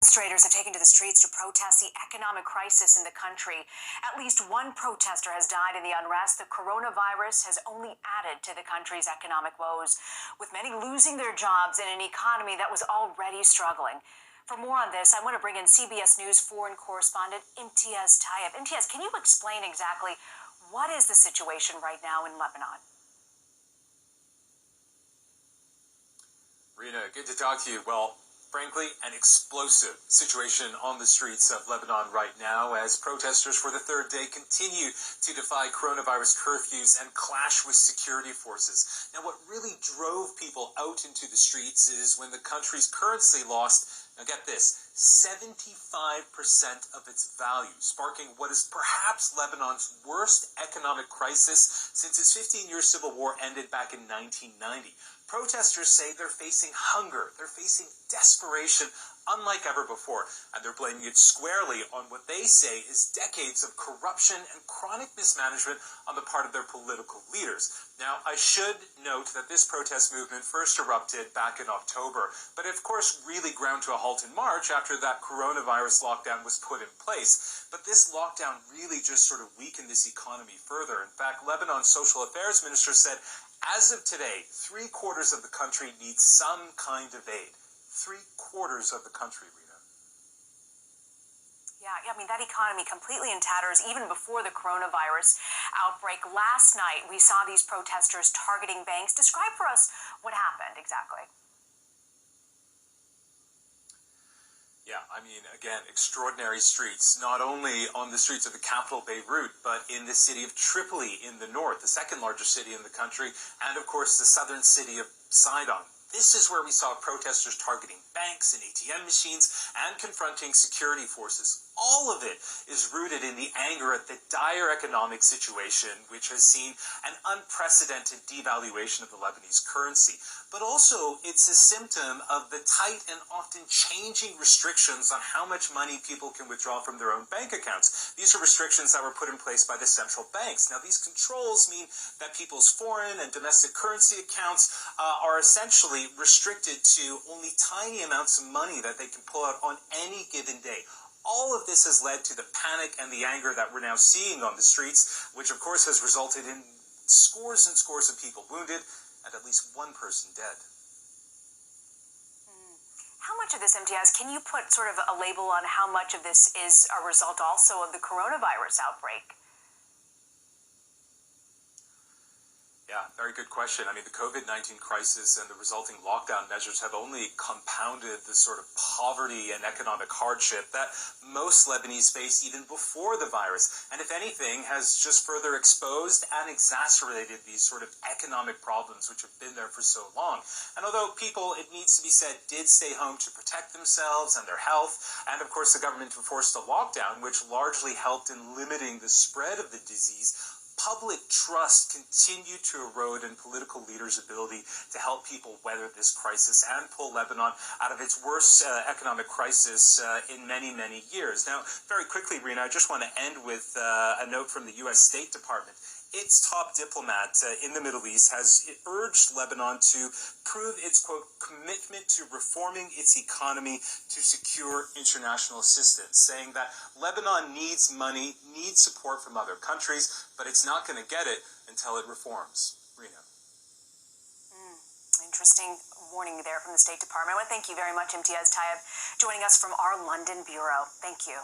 Demonstrators have taken to the streets to protest the economic crisis in the country. At least one protester has died in the unrest. The coronavirus has only added to the country's economic woes, with many losing their jobs in an economy that was already struggling. For more on this, I want to bring in CBS News foreign correspondent Imtiaz Tayeb. Imtiaz, can you explain exactly what is the situation right now in Lebanon? Rena, good to talk to you. Well, frankly, an explosive situation on the streets of Lebanon right now as protesters for the third day continue to defy coronavirus curfews and clash with security forces. Now, what really drove people out into the streets is when the country's currency lost, now get this, 75% of its value, sparking what is perhaps Lebanon's worst economic crisis since its 15-year civil war ended back in 1990. Protesters say they're facing hunger, they're facing desperation unlike ever before, and they're blaming it squarely on what they say is decades of corruption and chronic mismanagement on the part of their political leaders. Now, I should note that this protest movement first erupted back in October, but of course really ground to a halt in March after that coronavirus lockdown was put in place. But this lockdown really just sort of weakened this economy further. In fact, Lebanon's social affairs minister said, as of today, 3/4 of the country needs some kind of aid. 3/4 of the country, Rita. Yeah, I mean, that economy completely in tatters even before the coronavirus outbreak. Last night, we saw these protesters targeting banks. Describe for us what happened exactly. Yeah, I mean, again, extraordinary streets, not only on the streets of the capital, Beirut, but in the city of Tripoli in the north, the second largest city in the country, and of course the southern city of Sidon. This is where we saw protesters targeting banks and ATM machines and confronting security forces. All of it is rooted in the anger at the dire economic situation, which has seen an unprecedented devaluation of the Lebanese currency. But also, it's a symptom of the tight and often changing restrictions on how much money people can withdraw from their own bank accounts. These are restrictions that were put in place by the central banks. Now, these controls mean that people's foreign and domestic currency accounts are essentially restricted to only tiny amounts of money that they can pull out on any given day. All of this has led to the panic and the anger that we're now seeing on the streets, which of course has resulted in scores and scores of people wounded and at least one person dead. How much of this, Imtiaz, can you put sort of a label on how much of this is a result also of the coronavirus outbreak? Yeah, very good question. I mean, the COVID-19 crisis and the resulting lockdown measures have only compounded the sort of poverty and economic hardship that most Lebanese face even before the virus. And if anything, has just further exposed and exacerbated these sort of economic problems which have been there for so long. And although people, it needs to be said, did stay home to protect themselves and their health, and of course the government enforced a lockdown which largely helped in limiting the spread of the disease, public trust continued to erode in political leaders' ability to help people weather this crisis and pull Lebanon out of its worst economic crisis in many, many years. Now, very quickly, Rena, I just want to end with a note from the U.S. State Department. Its top diplomat in the Middle East has urged Lebanon to prove its, quote, commitment to reforming its economy to secure international assistance, saying that Lebanon needs money, needs support from other countries, but it's not going to get it until it reforms. Rena. Interesting warning there from the State Department. I want to thank you very much, Imtiaz Tayeb, joining us from our London bureau. Thank you.